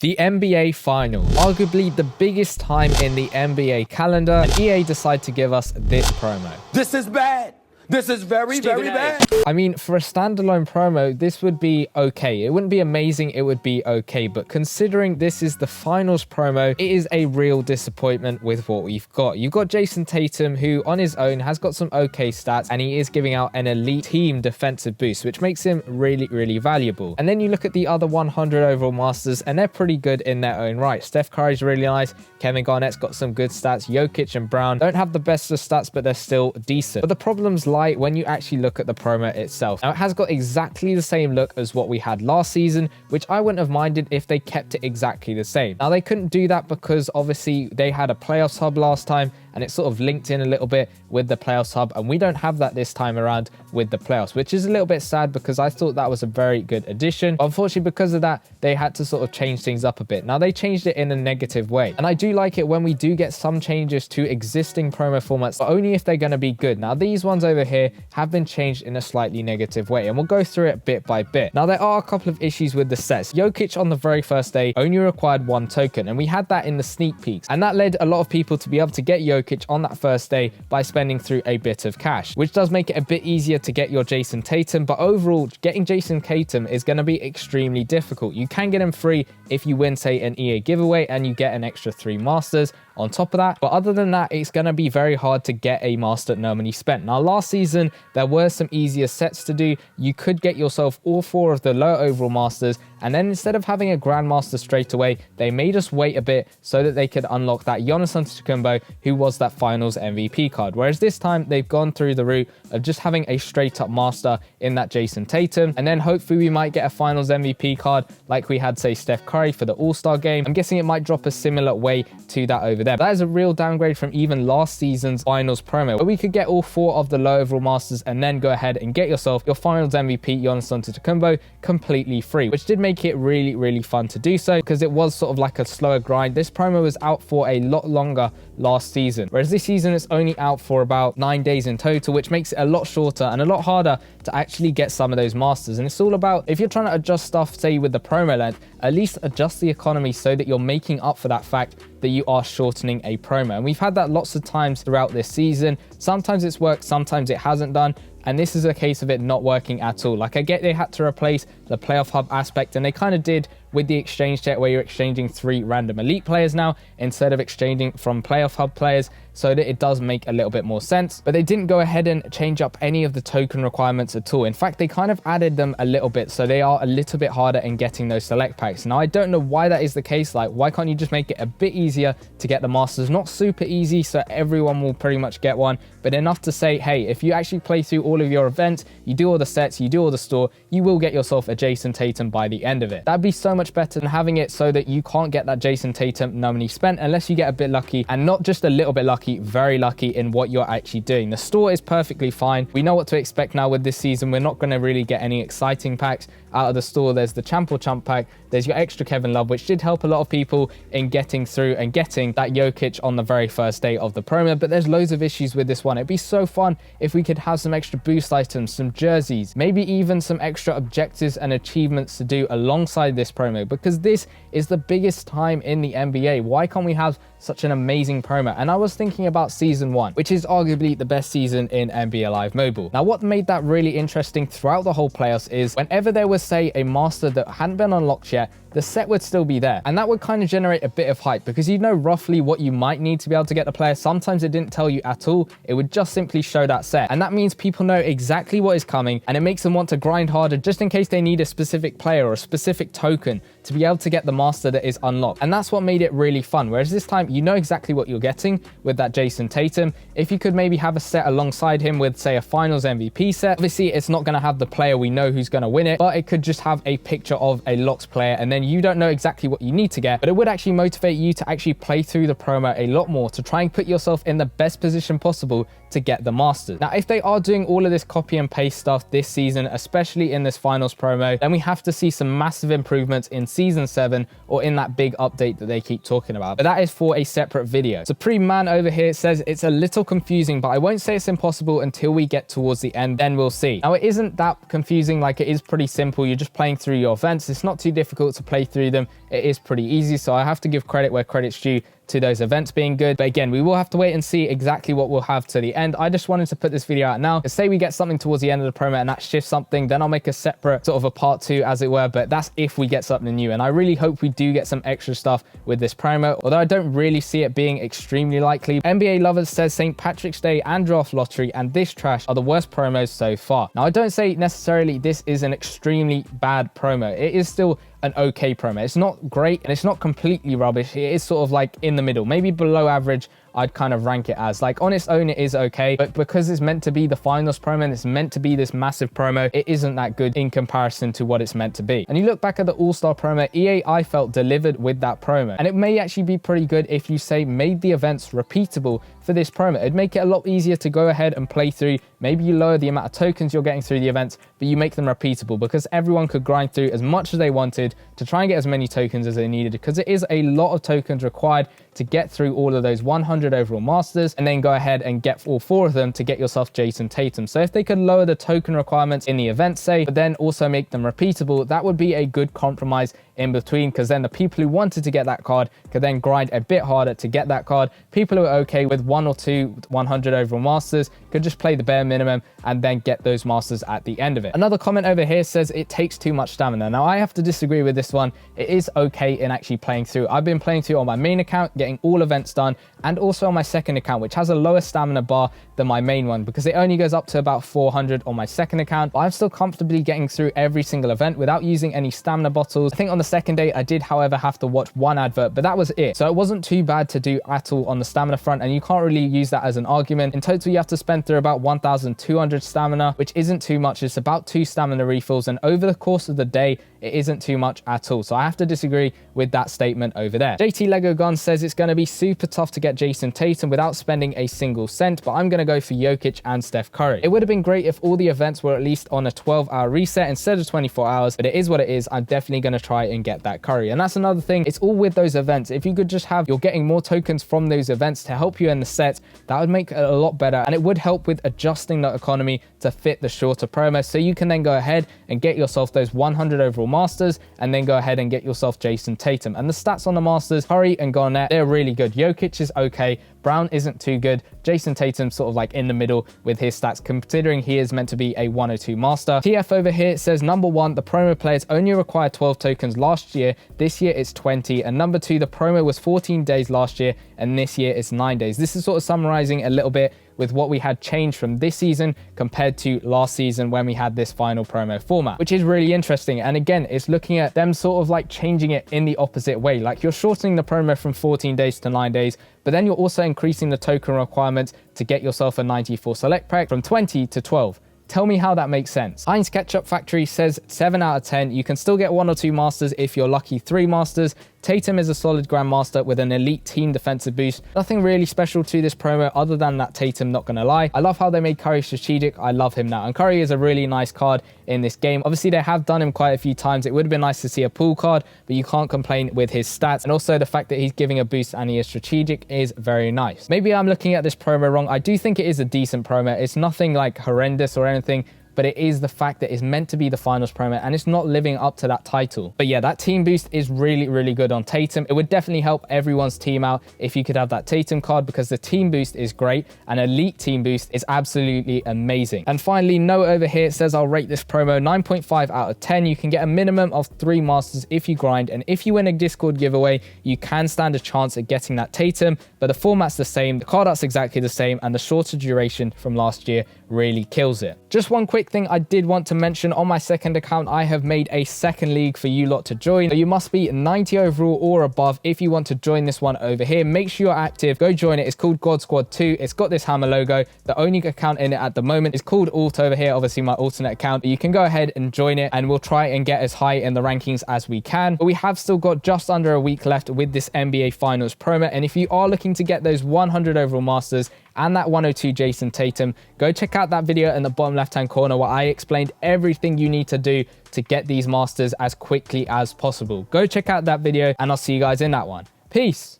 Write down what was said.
The NBA Final, arguably the biggest time in the NBA calendar, and EA decide to give us this promo. This is bad. This is very bad. I mean, for a standalone promo, this would be okay. It wouldn't be amazing, it would be okay. But considering this is the finals promo, it is a real disappointment with what we've got. You've got Jason Tatum, who on his own has got some okay stats, and he is giving out an elite team defensive boost, which makes him really valuable. And then you look at the other 100 overall masters, and they're pretty good in their own right. Steph Curry's really nice. Kevin Garnett's got some good stats. Jokic and Brown don't have the best of stats, but they're still decent. But the problems lie when you actually look at the promo itself. Now, it has got exactly the same look as what we had last season, which I wouldn't have minded if they kept it exactly the same. Now, they couldn't do that because obviously they had a playoffs hub last time, and it sort of linked in a little bit with the playoffs hub, and we don't have that this time around with the playoffs, which is a little bit sad because I thought that was a very good addition. But unfortunately, because of that, they had to sort of change things up a bit. Now, they changed it in a negative way, and I do like it when we do get some changes to existing promo formats, but only if they're going to be good. Now, these ones over here have been changed in a slightly negative way, and we'll go through it bit by bit. Now, there are a couple of issues with the sets. Jokic on the very first day only required 1 token, and we had that in the sneak peeks, and that led a lot of people to be able to get Jokic on that first day by spending through a bit of cash, which does make it a bit easier to get your Jason Tatum. But overall, getting Jason Tatum is going to be extremely difficult. You can get him free if you win, say, an EA giveaway, and you get an extra 3 masters on top of that. But other than that, it's going to be very hard to get a master no money spent. Now, last season, there were some easier sets to do. You could get yourself all 4 of the low overall masters, and then instead of having a grandmaster straight away, they made us wait a bit so that they could unlock that Giannis Antetokounmpo, who was that finals MVP card. Whereas this time, they've gone through the route of just having a straight up master in that Jason Tatum, and then hopefully we might get a finals MVP card like we had, say, Steph Curry for the All-Star game. I'm guessing it might drop a similar way to that over there. But that is a real downgrade from even last season's finals promo, where we could get all 4 of the low overall masters and then go ahead and get yourself your finals MVP Giannis Antetokounmpo completely free, which did make it really fun to do so because it was sort of like a slower grind. This promo was out for a lot longer last season, whereas this season it's only out for about 9 days in total, which makes it a lot shorter and a lot harder to actually get some of those masters. And it's all about, if you're trying to adjust stuff, say with the promo length, at least adjust the economy so that you're making up for that fact that you are shortening a promo. And we've had that lots of times throughout this season. Sometimes it's worked, sometimes it hasn't done. And this is a case of it not working at all. Like, I get they had to replace the playoff hub aspect, and they kind of did with the exchange set where you're exchanging 3 random elite players now instead of exchanging from playoff hub players, so that it does make a little bit more sense. But they didn't go ahead and change up any of the token requirements at all. In fact, they kind of added them a little bit, so they are a little bit harder in getting those select packs. Now, I don't know why that is the case. Like, why can't you just make it a bit easier to get the masters? Not super easy, so everyone will pretty much get one, but enough to say, hey, if you actually play through all of your events, you do all the sets, you do all the store, you will get yourself a Jason Tatum by the end of it. That'd be so much better than having it so that you can't get that Jason Tatum no money spent unless you get a bit lucky, and not just a little bit lucky, very lucky in what you're actually doing. The store is perfectly fine. We know what to expect now with this season. We're not going to really get any exciting packs out of the store. There's the Champ or Chump pack. There's your extra Kevin Love, which did help a lot of people in getting through and getting that Jokic on the very first day of the promo. But there's loads of issues with this one. It'd be so fun if we could have some extra boost items, some jerseys, maybe even some extra objectives and achievements to do alongside this promo, because this is the biggest time in the NBA. Why can't we have such an amazing promo? And I was thinking about season 1, which is arguably the best season in NBA Live Mobile. Now, what made that really interesting throughout the whole playoffs is whenever there was, say, a master that hadn't been unlocked yet, the set would still be there, and that would kind of generate a bit of hype because you know roughly what you might need to be able to get the player. Sometimes it didn't tell you at all, it would just simply show that set, and that means people know exactly what is coming, and it makes them want to grind harder just in case they need a specific player or a specific token to be able to get the master that is unlocked. And that's what made it really fun, whereas this time you know exactly what you're getting with that Jason Tatum. If you could maybe have a set alongside him with, say, a finals MVP set, obviously it's not going to have the player we know who's going to win it, but it could just have a picture of a locked player, and then you don't know exactly what you need to get, but it would actually motivate you to actually play through the promo a lot more to try and put yourself in the best position possible to get the masters. Now, if they are doing all of this copy and paste stuff this season, especially in this finals promo, then we have to see some massive improvements in season 7 or in that big update that they keep talking about. But that is for a separate video. Supreme Man over here says it's a little confusing, but I won't say it's impossible until we get towards the end, then we'll see. Now, it isn't that confusing. Like, it is pretty simple. simple. You're just playing through your events. It's not too difficult to play through them. It is pretty easy. So I have to give credit where credit's due to those events being good. But again, we will have to wait and see exactly what we'll have to the end. I just wanted to put this video out now. Say we get something towards the end of the promo and that shifts something, then I'll make a separate sort of a part 2 as it were, but that's if we get something new. And I really hope we do get some extra stuff with this promo, although I don't really see it being extremely likely. NBA Lovers says St. Patrick's Day and Draft Lottery and this trash are the worst promos so far. Now, I don't say necessarily this is an extremely bad promo. It is still an okay promo. It's not great and it's not completely rubbish. It is sort of like in the middle, maybe below average. I'd kind of rank it as, like, on its own it is okay, but because it's meant to be the finals promo and it's meant to be this massive promo, it isn't that good in comparison to what it's meant to be. And you look back at the All-Star promo, EA, I felt, delivered with that promo, and it may actually be pretty good if you say made the events repeatable for this promo. It'd make it a lot easier to go ahead and play through. Maybe you lower the amount of tokens you're getting through the events, but you make them repeatable because everyone could grind through as much as they wanted to try and get as many tokens as they needed, because it is a lot of tokens required to get through all of those 100 overall masters and then go ahead and get all 4 of them to get yourself Jason Tatum. So if they could lower the token requirements in the event, say, but then also make them repeatable, that would be a good compromise in between, because then the people who wanted to get that card could then grind a bit harder to get that card. People who are okay with 1 or 2 100 overall masters could just play the bare minimum and then get those masters at the end of it. Another comment over here says it takes too much stamina. Now, I have to disagree with this one. It is okay in actually playing through. I've been playing through on my main account, getting all events done, and also on my second account, which has a lower stamina bar than my main one because it only goes up to about 400 on my second account. But I'm still comfortably getting through every single event without using any stamina bottles. I think on the second day I did, however, have to watch 1 advert, but that was it. So it wasn't too bad to do at all on the stamina front, and you can't really use that as an argument. In total, you have to spend through about 1,200 stamina, which isn't too much. It's about 2 stamina refills, and over the course of the day, it isn't too much at all. So I have to disagree with that statement over there. JT Lego Gun says it's going to be super tough to get Jason Tatum without spending a single cent, but I'm going to go for Jokic and Steph Curry. It would have been great if all the events were at least on a 12-hour reset instead of 24 hours, but it is what it is. I'm definitely going to try and get that Curry. And that's another thing. It's all with those events. If you could just have, you're getting more tokens from those events to help you in the set, that would make it a lot better. And it would help with adjusting the economy to fit the shorter promo. So you can then go ahead and get yourself those 100 overall masters and then go ahead and get yourself Jason Tatum. And the stats on the masters, Curry and Garnett, they're really good. Jokic is okay. Brown isn't too good. Jason Tatum sort of like in the middle with his stats, considering he is meant to be a 102 master. TF over here says, number 1, the promo players only required 12 tokens last year. This year it's 20. And number 2, the promo was 14 days last year and this year it's 9 days. This is sort of summarizing a little bit with what we had changed from this season compared to last season when we had this final promo format, which is really interesting. And again, it's looking at them sort of like changing it in the opposite way. Like, you're shortening the promo from 14 days to 9 days, but then you're also increasing the token requirements to get yourself a 94 select pack from 20 to 12. Tell me how that makes sense. Heinz Ketchup Factory says 7 out of 10. You can still get 1 or 2 masters if you're lucky, 3 masters. Tatum is a solid grandmaster with an elite team defensive boost. Nothing really special to this promo other than that Tatum, not gonna lie. I love how they made Curry strategic. I love him now. And Curry is a really nice card in this game. Obviously, they have done him quite a few times. It would have been nice to see a pool card, but you can't complain with his stats. And also the fact that he's giving a boost and he is strategic is very nice. Maybe I'm looking at this promo wrong. I do think it is a decent promo. It's nothing like horrendous or anything, but it is the fact that it's meant to be the finals promo and it's not living up to that title. But yeah, that team boost is really, really good on Tatum. It would definitely help everyone's team out if you could have that Tatum card, because the team boost is great and elite team boost is absolutely amazing. And finally, Noah over here says, I'll rate this promo 9.5 out of 10. You can get a minimum of 3 masters if you grind, and if you win a Discord giveaway, you can stand a chance at getting that Tatum, but the format's the same, the card art's exactly the same, and the shorter duration from last year really kills it. Just one quick thing I did want to mention, on my second account, I have made a second league for you lot to join. So you must be 90 overall or above if you want to join this one over here. Make sure you're active. Go join it. It's called God Squad 2. It's got this hammer logo. The only account in it at the moment is called Alt over here, obviously my alternate account. You can go ahead and join it and we'll try and get as high in the rankings as we can. But we have still got just under a week left with this NBA Finals promo. And if you are looking to get those 100 overall masters and that 102 Jason Tatum, go check out that video in the bottom left hand corner where I explained everything you need to do to get these masters as quickly as possible. Go check out that video and I'll see you guys in that one. Peace.